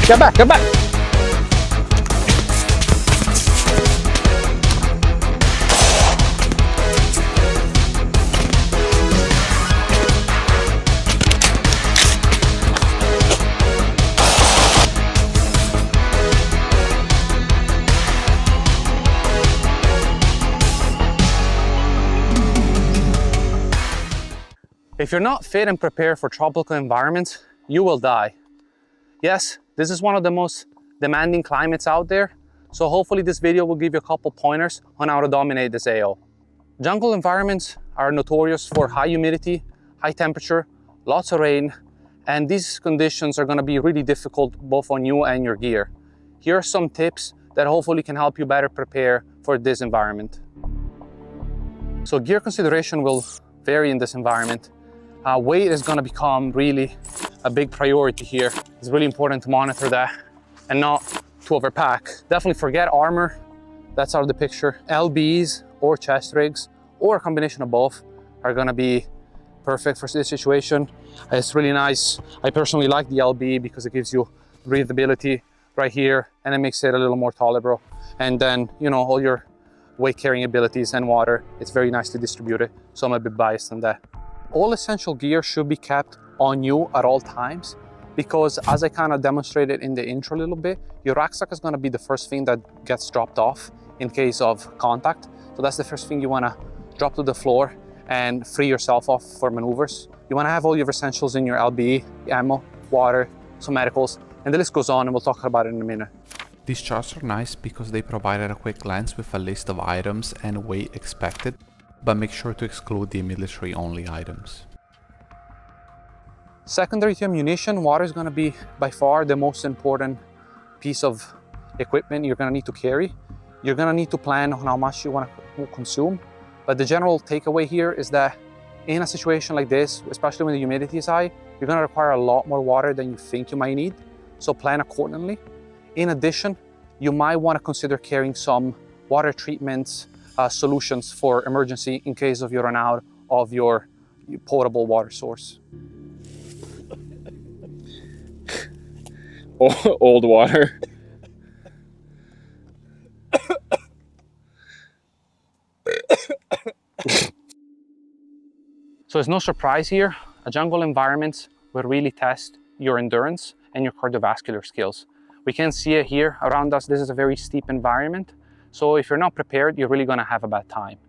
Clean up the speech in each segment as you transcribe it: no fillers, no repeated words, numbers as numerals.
Get back, get back. If you're not fit and prepared for tropical environments, you will die. Yes, this is one of the most demanding climates out there, so hopefully this video will give you a couple pointers on how to dominate this AO. Jungle environments are notorious for high humidity, high temperature, lots of rain, and these conditions are going to be really difficult both on you and your gear. Here are some tips that hopefully can help you better prepare for this environment. So gear consideration will vary in this environment. Weight is going to become really a big priority here. It's really important to monitor that and not to overpack. Definitely forget armor. That's out of the picture. LBs or chest rigs or a combination of both are going to be perfect for this situation. It's really nice. I personally like the LB because it gives you breathability right here and it makes it a little more tolerable. And then, you know, all your weight carrying abilities and water, it's very nicely distributed. So I'm a bit biased on that. All essential gear should be kept on you at all times because, as I kind of demonstrated in the intro a little bit, your rucksack is going to be the first thing that gets dropped off in case of contact. So that's the first thing you want to drop to the floor and free yourself off for maneuvers. You want to have all your essentials in your LBE, ammo, water, some medicals, and the list goes on and we'll talk about it in a minute. These charts are nice because they provided a quick glance with a list of items and weight expected, but make sure to exclude the military-only items. Secondary to ammunition, water is going to be by far the most important piece of equipment you're going to need to carry. You're going to need to plan on how much you want to consume, but the general takeaway here is that in a situation like this, especially when the humidity is high, you're going to require a lot more water than you think you might need, so plan accordingly. In addition, you might want to consider carrying some water treatments, solutions for emergency in case of you run out of your potable water source. Old water. So it's no surprise here, a jungle environment will really test your endurance and your cardiovascular skills. We can see it here around us. This is a very steep environment. So if you're not prepared, you're really gonna have a bad time.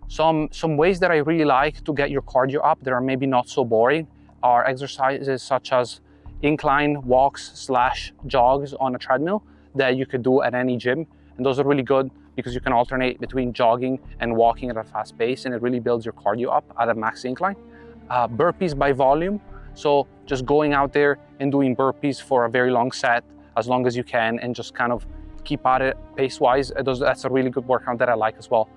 Some ways that I really like to get your cardio up that are maybe not so boring are exercises such as incline walks / jogs on a treadmill that you could do at any gym. And those are really good because you can alternate between jogging and walking at a fast pace and it really builds your cardio up at a max incline. Burpees by volume. So just going out there and doing burpees for a very long set, as long as you can, and just kind of keep at it pace-wise. That's a really good workout that I like as well.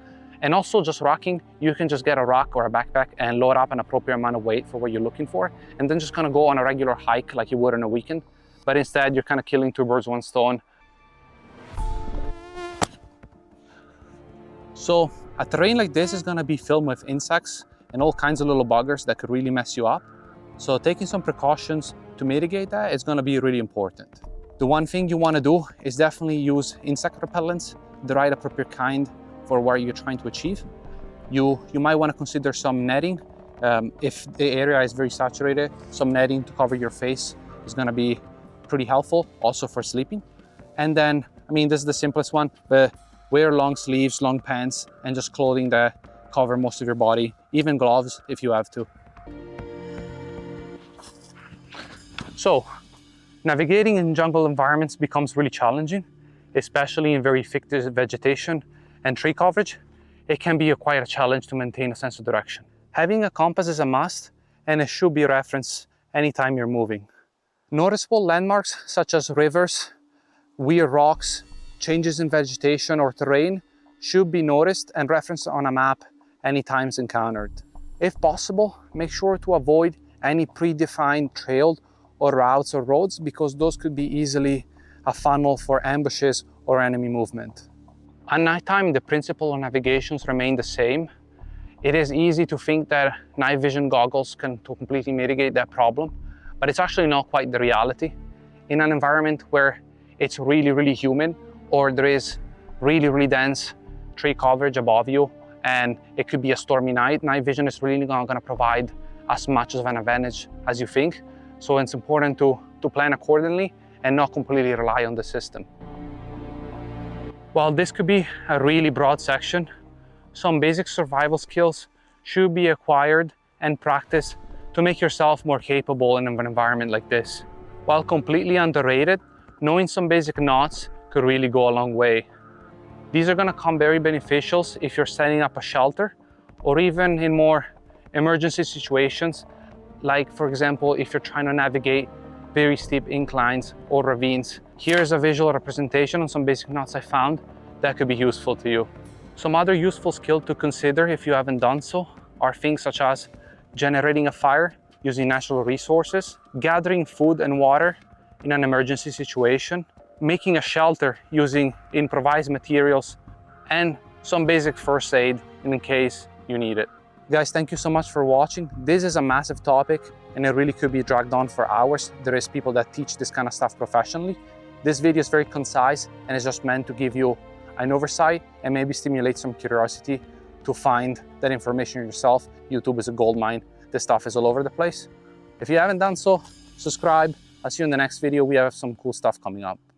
And also just rocking, you can just get a rock or a backpack and load up an appropriate amount of weight for what you're looking for, and then just kind of go on a regular hike like you would on a weekend. But instead, you're kind of killing two birds, one stone. So a terrain like this is gonna be filled with insects and all kinds of little buggers that could really mess you up. So taking some precautions to mitigate that is gonna be really important. The one thing you wanna do is definitely use insect repellents, the right appropriate kind for what you're trying to achieve. You might wanna consider some netting. If the area is very saturated, some netting to cover your face is gonna be pretty helpful, also for sleeping. And then, I mean, this is the simplest one, but wear long sleeves, long pants, and just clothing that cover most of your body, even gloves if you have to. So, navigating in jungle environments becomes really challenging, especially in very thick vegetation and tree coverage. It can be quite a challenge to maintain a sense of direction. Having a compass is a must, and it should be referenced anytime you're moving. Noticeable landmarks such as rivers, weird rocks, changes in vegetation or terrain should be noticed and referenced on a map anytime it's encountered. If possible, make sure to avoid any predefined trail or routes or roads because those could be easily a funnel for ambushes or enemy movement. At nighttime, the principle of navigations remain the same. It is easy to think that night vision goggles can completely mitigate that problem, but it's actually not quite the reality. in an environment where it's really, really humid, or there is really, really dense tree coverage above you, and it could be a stormy night. Night vision is really not going to provide as much of an advantage as you think. So it's important to plan accordingly and not completely rely on the system. While this could be a really broad section, some basic survival skills should be acquired and practiced to make yourself more capable in an environment like this. While completely underrated, knowing some basic knots could really go a long way. These are going to come very beneficial if you're setting up a shelter, or even in more emergency situations, like for example, if you're trying to navigate very steep inclines or ravines. Here's a visual representation of some basic knots I found that could be useful to you. Some other useful skills to consider if you haven't done so are things such as generating a fire using natural resources, gathering food and water in an emergency situation, making a shelter using improvised materials, and some basic first aid in case you need it. Guys, thank you so much for watching. This is a massive topic and it really could be dragged on for hours. There is people that teach this kind of stuff professionally. This video is very concise and is just meant to give you an oversight and maybe stimulate some curiosity to find that information yourself. YouTube is a goldmine. This stuff is all over the place. If you haven't done so, subscribe. I'll see you in the next video. We have some cool stuff coming up.